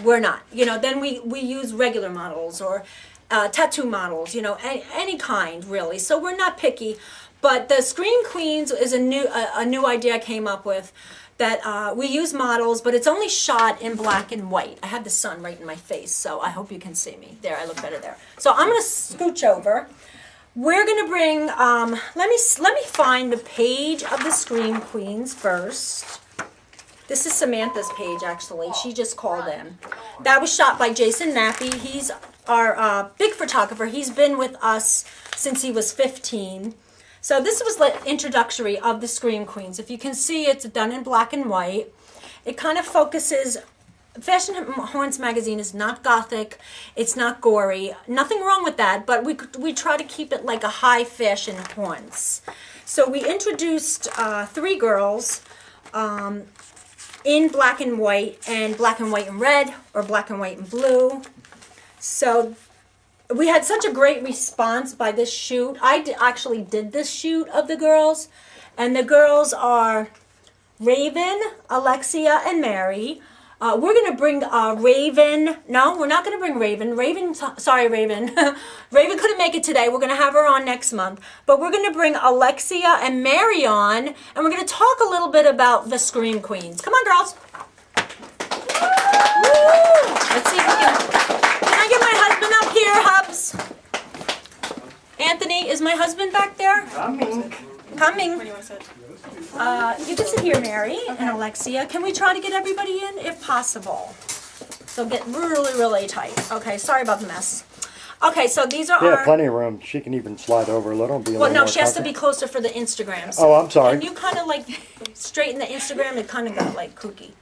we're not, you know, then we use regular models or tattoo models, you know, any kind, really, so we're not picky. But the Scream Queens is a new idea I came up with, that we use models, but it's only shot in black and white. I have the sun right in my face, so I hope you can see me. There, I look better there. So I'm gonna scooch over. We're gonna bring, let me find the page of the Scream Queens first. This is Samantha's page, actually. She just called in. That was shot by Jason Nappy. He's our big photographer. He's been with us since he was 15. So this was the introductory of the Scream Queens. If you can see, it's done in black and white. It kind of focuses, Fashion Haunts magazine is not gothic, it's not gory, nothing wrong with that, but we try to keep it like a high fashion haunts. So we introduced 3 girls in black and white and red, or black and white and blue. So we had such a great response by this shoot. I actually did this shoot of the girls, and the girls are Raven, Alexia, and Mary. We're going to bring Raven. No, we're not going to bring Raven. Sorry, Raven. Raven couldn't make it today. We're going to have her on next month. But we're going to bring Alexia and Mary on, and we're going to talk a little bit about the Scream Queens. Come on, girls. Woo! Let's see if we can I get my husband up here, Hubs? Anthony, is my husband back there? Coming. You can sit here, Mary and Alexia. Can we try to get everybody in, if possible? So get really, really tight. Okay, sorry about the mess. Okay, so these are Yeah, plenty of room. She can even slide over a little. Be a well, little no, more she has to comfy. be closer for the Instagram. Oh, I'm sorry. Can you kind of like straighten the Instagram? It kind of got like kooky.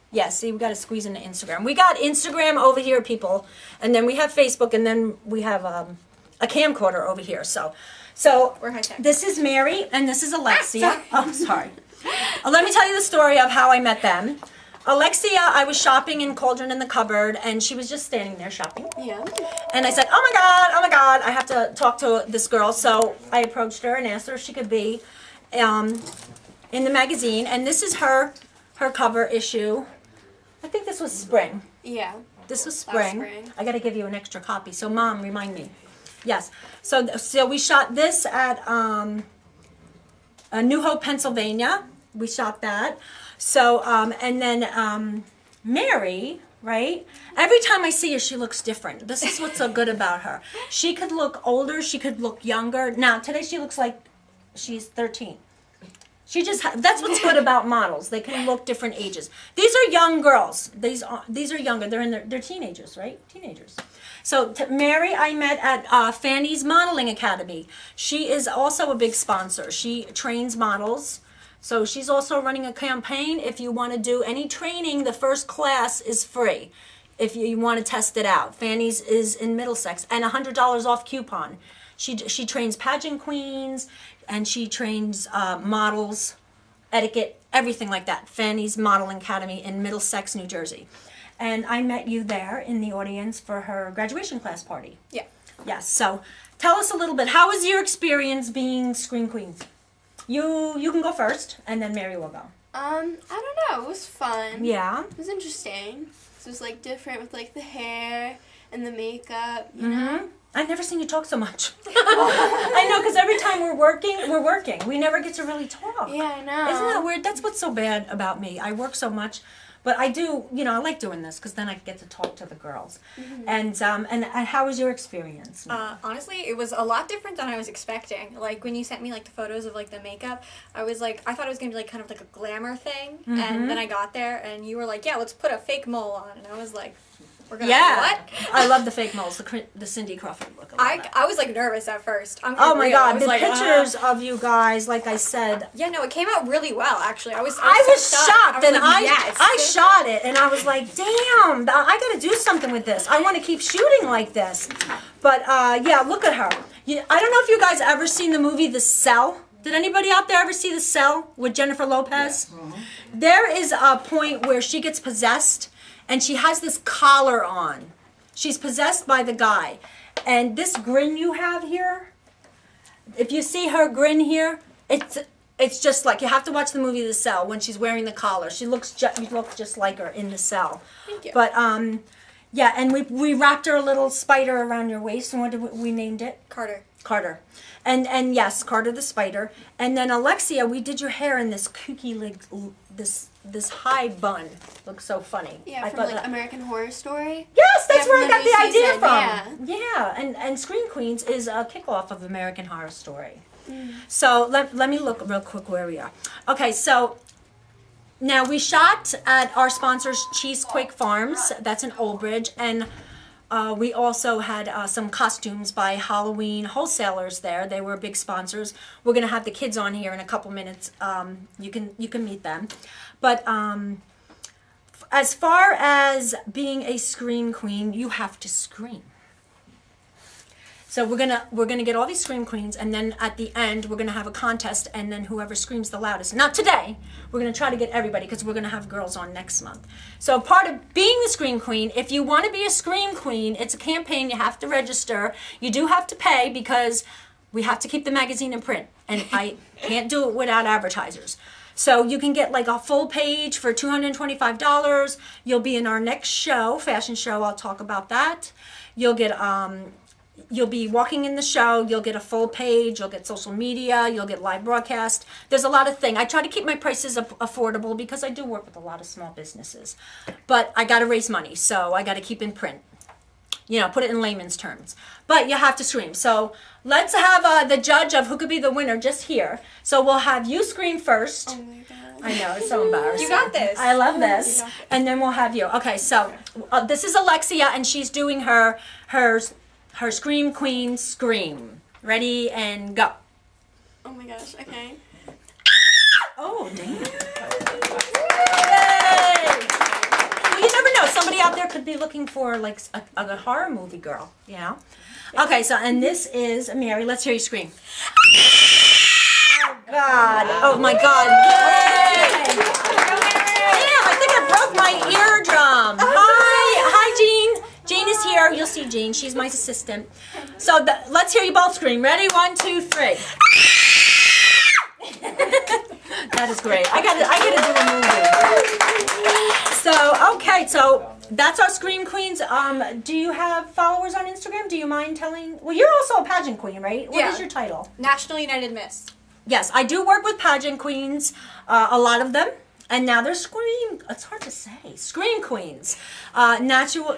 Yeah, see, we got to squeeze into Instagram. We got Instagram over here, people, and then we have Facebook, and then we have a camcorder over here. So We're high tech. this is Mary, and this is Alexia. Oh, sorry. Let me tell you the story of how I met them. Alexia, I was shopping in Cauldron in the Cupboard, and she was just standing there shopping. Yeah. And I said, oh my God, I have to talk to this girl. So I approached her and asked her if she could be in the magazine. And this is her cover issue. I think this was spring. Yeah. This was spring. spring. I got to give you an extra copy. So Mom, remind me. Yes. So we shot this at New Hope, Pennsylvania. We shot that. So, and then Mary, right? Every time I see her, she looks different. This is what's so good about her. She could look older. She could look younger. Now, today she looks like she's 13. She just, that's what's good about models. They can look different ages. These are young girls. These are younger. They're in they're teenagers, right? Teenagers. So Mary, I met at Fanny's Modeling Academy. She is also a big sponsor. She trains models. So she's also running a campaign. If you want to do any training, the first class is free. If you want to test it out. Fanny's is in Middlesex, and $100 off coupon. She trains pageant queens, and she trains models, etiquette, everything like that. Fanny's Modeling Academy in Middlesex, New Jersey. And I met you there in the audience for her graduation class party. Yeah. Yes, so tell us a little bit. How was your experience being Scream Queens? You can go first, and then Mary will go. I don't know. It was fun. Yeah. It was interesting. It was like different with like the hair and the makeup. You know. I've never seen you talk so much. I know, because every time we're working. We never get to really talk. Yeah, I know. Isn't that weird? That's what's so bad about me. I work so much, but I do, I like doing this because then I get to talk to the girls. And how was your experience? Honestly, it was a lot different than I was expecting. Like, when you sent me, like, the photos of, like, the makeup, I was like, I thought it was going to be, like, kind of like a glamour thing. And then I got there, and you were like, yeah, let's put a fake mole on. And I was like, we're going to what? I love the fake moles, the Cindy Crawford look. I was, like, nervous at first. Oh, my God. The pictures of you guys, like I said. Yeah, no, it came out really well, actually. I was shocked, and yes. I shot it, and I was like, damn, I got to do something with this. I want to keep shooting like this. But, yeah, look at her. I don't know if you guys ever seen the movie The Cell. Did anybody out there ever see The Cell with Jennifer Lopez? There is a point where she gets possessed and she has this collar on. She's possessed by the guy. And this grin you have here, if you see her grin here, it's just like, you have to watch the movie The Cell when she's wearing the collar. She looks you look just like her in The Cell. Thank you. But yeah, and we wrapped her a little spider around your waist, and what did we named it? Carter. Carter. And yes, Carter the spider. And then Alexia, we did your hair in this kooky, like, this high bun. Looks so funny. Yeah, I from thought like that- American Horror Story. Yes, that's Yeah, where I from got the the new idea season, from. Yeah, and Scream Queens is a kickoff of American Horror Story. So let me look real quick where we are. Okay, so now we shot at our sponsors, Cheesequake Farms. That's in Old Bridge, and we also had some costumes by Halloween wholesalers there. They were big sponsors. We're gonna have the kids on here in a couple minutes. You can meet them, but as far as being a scream queen, you have to scream. So we're gonna get all these scream queens, and then at the end we're gonna have a contest, and then whoever screams the loudest. Not today. We're gonna try to get everybody because we're gonna have girls on next month. So part of being the scream queen, if you want to be a scream queen, it's a campaign. You have to register. You do have to pay because we have to keep the magazine in print, and I can't do it without advertisers. So you can get like a full page for $225. You'll be in our next show, fashion show. I'll talk about that. You'll get you'll be walking in the show, you'll get a full page, you'll get social media, you'll get live broadcast. There's a lot of things. I try to keep my prices affordable because I do work with a lot of small businesses. But I got to raise money, so I got to keep in print. You know, put it in layman's terms. But you have to scream. So let's have the judge of who could be the winner just here. So we'll have you scream first. Oh my god. I know, it's so embarrassing. You got this. I love this. And then we'll have you. Okay, so this is Alexia, and she's doing her Scream Queen scream. Ready and go. Oh my gosh. Okay. Oh, damn. Yay! Well, you never know. Somebody out there could be looking for like a horror movie girl, you know? Okay, so, and this is Mary. Let's hear you scream. Oh, God. Oh, my God. Yay! Damn, I think I broke my eardrum. Hi, Jean. Jean is here. You'll see Jean. She's my assistant. So let's hear you both scream. Ready? 1, 2, 3. That is great. I gotta do a movie. So okay, so that's our Scream Queens. Do you have followers on Instagram? Do you mind telling? Well, you're also a pageant queen, right? What is your title? National United Miss. Yes, I do work with pageant queens. A lot of them. And now they're Scream. It's hard to say. Scream Queens. That's your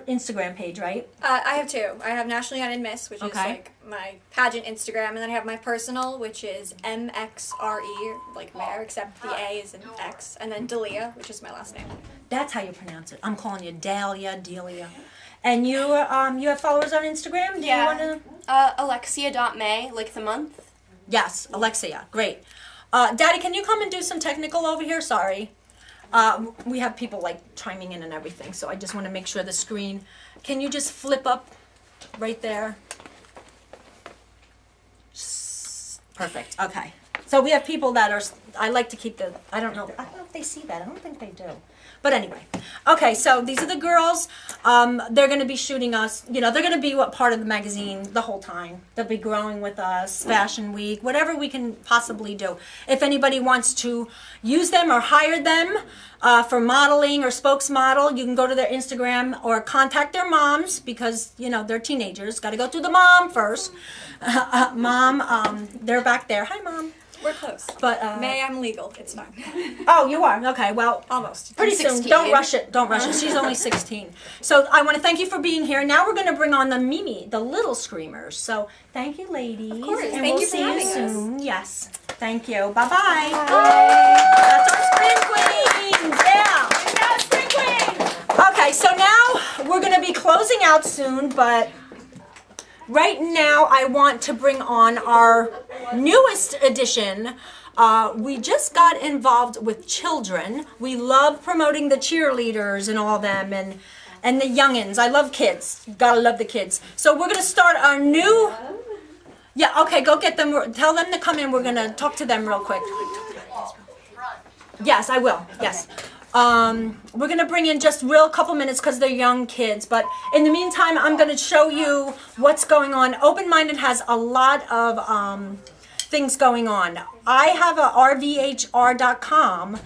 Instagram page, right? I have two. I have National United Miss, which is Okay. like my pageant Instagram, and then I have my personal, which is MXRE, like Mare, except the A is an X, and then Delia, which is my last name. That's how you pronounce it. I'm calling you Delia. And you have followers on Instagram? Do you want to? Alexia.may, like the month. Yes, Alexia. Great. Daddy, can you come and do some technical over here? Sorry. We have people like chiming in and everything, so I just want to make sure the screen. Can you just flip up right there? Perfect. Okay. So we have people that are. I like to keep the. I don't know if they see that. I don't think they do. But anyway, okay, so these are the girls. They're going to be shooting us. You know, they're going to be part of the magazine the whole time. They'll be growing with us, Fashion Week, whatever we can possibly do. If anybody wants to use them or hire them for modeling or spokesmodel, you can go to their Instagram or contact their moms because, you know, they're teenagers. Got to go through the mom first. Mom, they're back there. Hi, Mom. We're close. But May, I'm legal. It's fine. Oh, you are? Okay, well, Almost. pretty I'm soon. 16. Don't rush it. Don't rush it. She's only 16. So I want to thank you for being here. Now we're going to bring on the Mimi, the little screamers. So thank you, ladies. Of course. And Thank we'll you for see you having us. soon. Yes. Thank you. Bye-bye. That's our Scream Queens. Yeah. Scream Queens. Okay, so now we're going to be closing out soon, but right now I want to bring on our newest edition. We just got involved with children. We love promoting the cheerleaders and all them and the youngins. I love kids. Gotta love the kids. So we're gonna start our new Yeah, okay, go get them. Tell them to come in. We're going to talk to them real quick. Yes, I will. Yes. We're going to bring in just real couple minutes because they're young kids. But in the meantime, I'm going to show you what's going on. Open-Minded has a lot of things going on. I have a rvhr.com.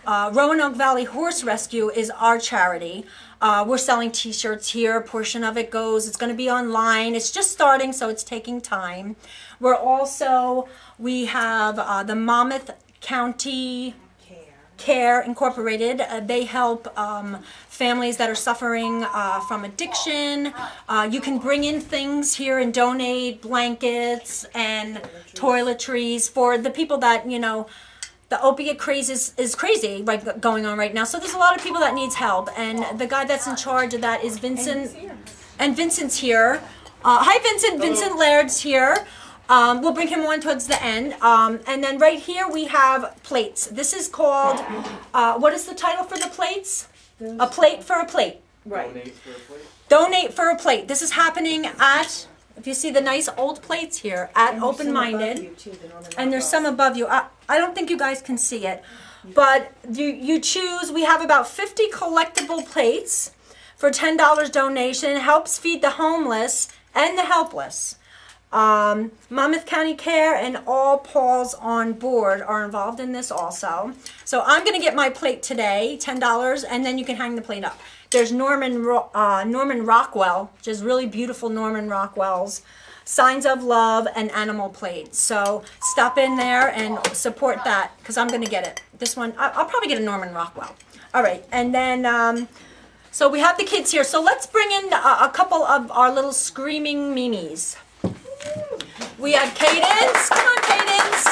Roanoke Valley Horse Rescue is our charity. We're selling t-shirts here. A portion of it goes. It's going to be online. It's just starting, so it's taking time. We have the Monmouth County Care Incorporated. They help families that are suffering from addiction. You can bring in things here and donate blankets and toiletries for the people that, you know, the opiate craze is crazy going on right now. So there's a lot of people that needs help. And the guy that's in charge of that is Vincent. And Vincent's here. Hi, Vincent. Vincent Laird's here. We'll bring him on towards the end. And then right here we have plates. This is called, what is the title for the plates? A plate for a plate. Right. Donate for a plate. Donate for a plate. This is happening at, if you see the nice old plates here, at Open-Minded. And there's some above you. I don't think you guys can see it. But you choose, we have about 50 collectible plates for $10 donation. It helps feed the homeless and the helpless. Monmouth County Care and all Paws on Board are involved in this also. So I'm going to get my plate today, $10, and then you can hang the plate up. There's Norman Rockwell, which is really beautiful Norman Rockwell's Signs of Love and Animal plates. So stop in there and support that because I'm going to get it. This one, I'll probably get a Norman Rockwell. All right, and then so we have the kids here. So let's bring in a couple of our little screaming mimis. We have Cadence. Come on, Cadence.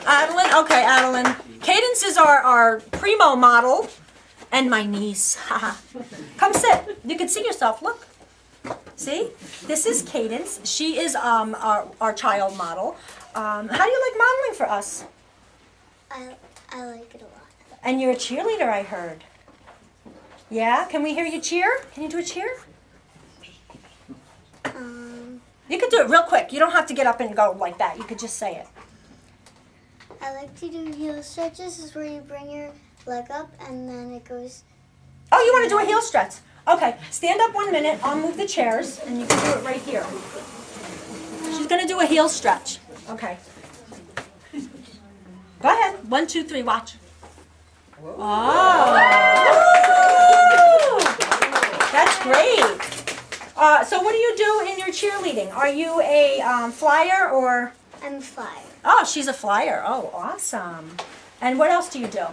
Adeline. Okay, Adeline. Cadence is our primo model and my niece. Come sit. You can see yourself. Look. See? This is Cadence. She is our child model. How do you like modeling for us? I like it a lot. And you're a cheerleader, I heard. Yeah? Can we hear you cheer? Can you do a cheer? You could do it real quick. You don't have to get up and go like that. You could just say it. I like to do heel stretches. Is where you bring your leg up and then it goes. Oh, you want to do a heel stretch? Okay. Stand up 1 minute. I'll move the chairs and you can do it right here. She's going to do a heel stretch. Okay. Go ahead. 1, 2, 3. Watch. Oh. That's great. So what do you do in your cheerleading? Are you a flyer or? I'm a flyer. Oh, she's a flyer. Oh, awesome. And what else do you do?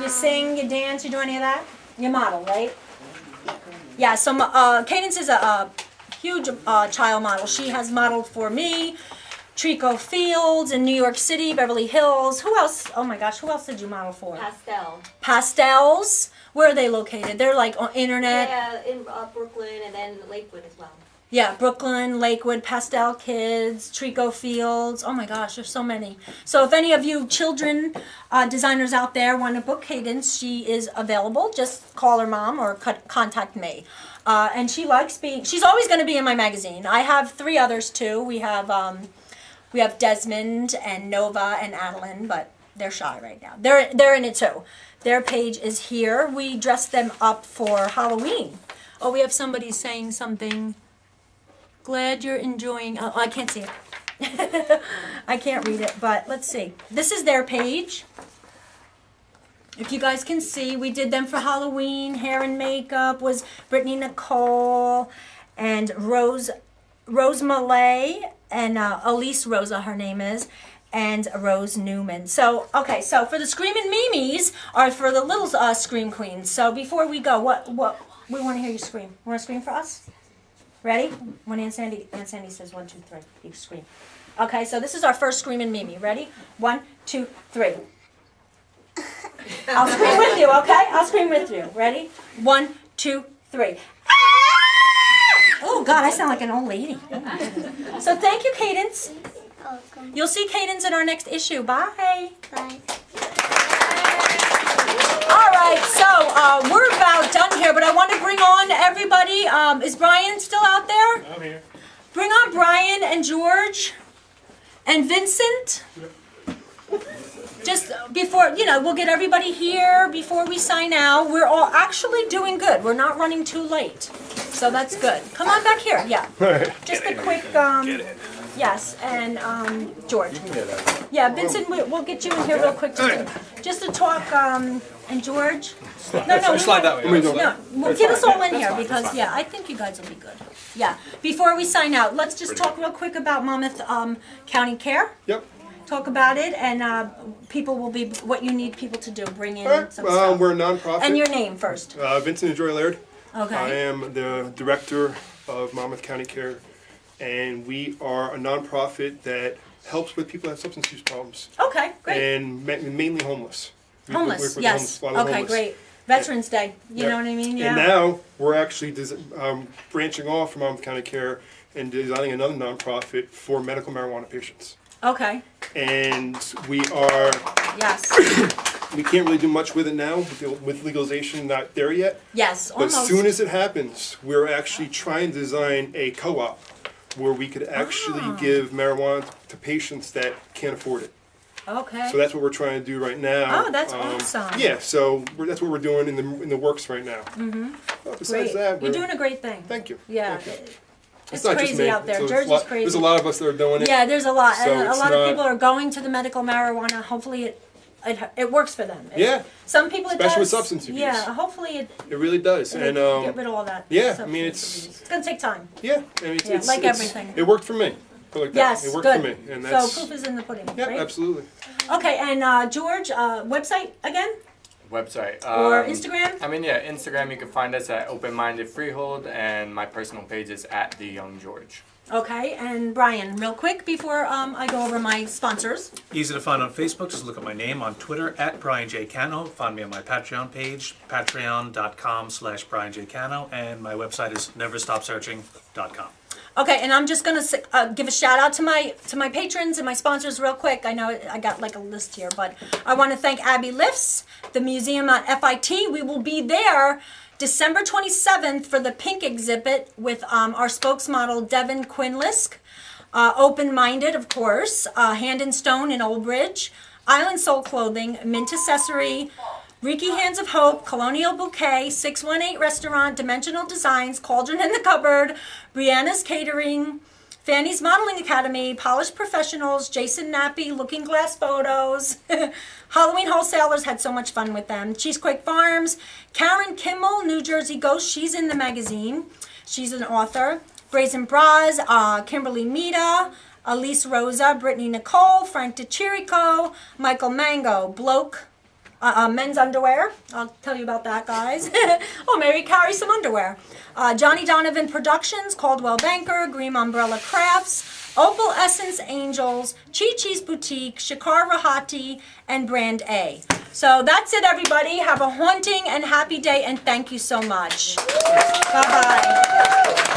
You sing, you dance, you do any of that? You model, right? Yeah, so Cadence is a huge child model. She has modeled for me, Trico Fields in New York City, Beverly Hills. Who else? Oh my gosh, who else did you model for? Pastels. Where are they located? They're like on internet. Yeah, in Brooklyn and then Lakewood as well. Yeah, Brooklyn, Lakewood, Pastel Kids, Trico Fields. Oh my gosh, there's so many. So if any of you children designers out there want to book Cadence, she is available. Just call her mom or contact me. And she likes being. She's always going to be in my magazine. I have 3 others too. We have Desmond and Nova and Adeline, but they're shy right now. They're in it too. Their page is here. We dressed them up for Halloween. Oh, we have somebody saying something. Glad you're enjoying. Oh, I can't see it. I can't read it, but let's see. This is their page. If you guys can see, we did them for Halloween. Hair and makeup was Brittany Nicole and Rose Malay and Elise Rosa, her name is, and Rose Newman. So, okay, so for the Screamin' Mimis are for the little Scream Queens. So before we go, what we want to hear you scream. Want to scream for us? Ready? When Aunt Sandy says 1, 2, 3, you scream. Okay, so this is our first Screamin' Mimi. Ready? 1, 2, 3. I'll scream with you, okay? I'll scream with you. Ready? 1, 2, 3. Oh, God, I sound like an old lady. So thank you, Cadence. Welcome. You'll see Cadence in our next issue. Bye. Bye. All right, so we're about done here, but I want to bring on everybody. Is Brian still out there? I'm here. Bring on Brian and George and Vincent. Just before, we'll get everybody here before we sign out. We're all actually doing good. We're not running too late. So that's good. Come on back here. Yeah. Just a quick, yes, and George. Yeah, Vincent, we'll get you in here real quick just to talk, and George. No, slide that way. No, well, get us all in here because, yeah, I think you guys will be good. Yeah, before we sign out, let's just talk real quick about Monmouth County Care. Yep. Talk about it, and people will be what you need people to do. Bring in some stuff. We're a nonprofit. And your name first. Vincent and Joy Laird. Okay. I am the director of Monmouth County Care, and we are a nonprofit that helps with people that have substance use problems. Okay, great. And mainly homeless. Homeless, We work with yes. a lot of Okay, homeless. great. Veterans Day, you Yep. know what I mean? Yeah. And now we're actually branching off from Monmouth County Care and designing another nonprofit for medical marijuana patients. Okay. And we are, Yes. we can't really do much with it now, with legalization not there yet. Yes, But almost. as soon as it happens, we're actually trying to design a co-op where we could actually give marijuana to patients that can't afford it. Okay. So that's what we're trying to do right now. Oh, that's awesome. Yeah, so that's what we're doing in the works right now. Mm-hmm. Besides Great. that, You're doing a great thing. Thank you. Yeah. Thank you. It's not crazy just me. out there. So Jersey's crazy. There's a lot of us that are doing it. Yeah, there's a lot. So And a it's lot of not- people are going to the medical marijuana. Hopefully it works for them. Yeah. Some people it Especially does. with substance abuse. Yeah, hopefully It really does. they And get rid of all that. yeah, I substance mean abuse. It's going to take time. yeah, I mean Yeah, like everything. It worked for me. Put it like that. Yes, It worked good. for me, and that's So proof is in the pudding, yeah, right? absolutely. Okay, and George, website again? Website. Or Instagram? I mean, yeah, Instagram. You can find us at Openminded Freehold, and my personal page is at The Young George. Okay, and Brian, real quick before I go over my sponsors. Easy to find on Facebook. Just look at my name on Twitter at Brian J. Cano. Find me on my Patreon page, patreon.com/BrianJCano, and my website is neverstopsearching.com. Okay, and I'm just gonna give a shout out to my patrons and my sponsors real quick. I know I got like a list here, but I want to thank Abby Lifts, the museum at FIT. We will be there December 27th for the Pink exhibit with our spokesmodel Devin Quinlisk, Open-Minded, of course, Hand and Stone in Old Bridge, Island Soul Clothing, Mint Accessory, Reiki Hands of Hope, Colonial Bouquet, 618 Restaurant, Dimensional Designs, Cauldron in the Cupboard, Brianna's Catering, Fanny's Modeling Academy, Polished Professionals, Jason Nappy, Looking Glass Photos, Halloween Wholesalers, had so much fun with them, Cheesequake Farms, Karen Kimmel, New Jersey Ghost, she's in the magazine, she's an author, Brazen Bras, Kimberly Mita, Elise Rosa, Brittany Nicole, Frank DeChirico, Michael Mango, Bloke, men's underwear. I'll tell you about that, guys. Oh, maybe carry some underwear. Johnny Donovan Productions, Caldwell Banker, Green Umbrella Crafts, Opal Essence Angels, Chi Chi's Boutique, Shakar Rahati, and Brand A. So that's it, everybody. Have a haunting and happy day, and thank you so much. Bye-bye.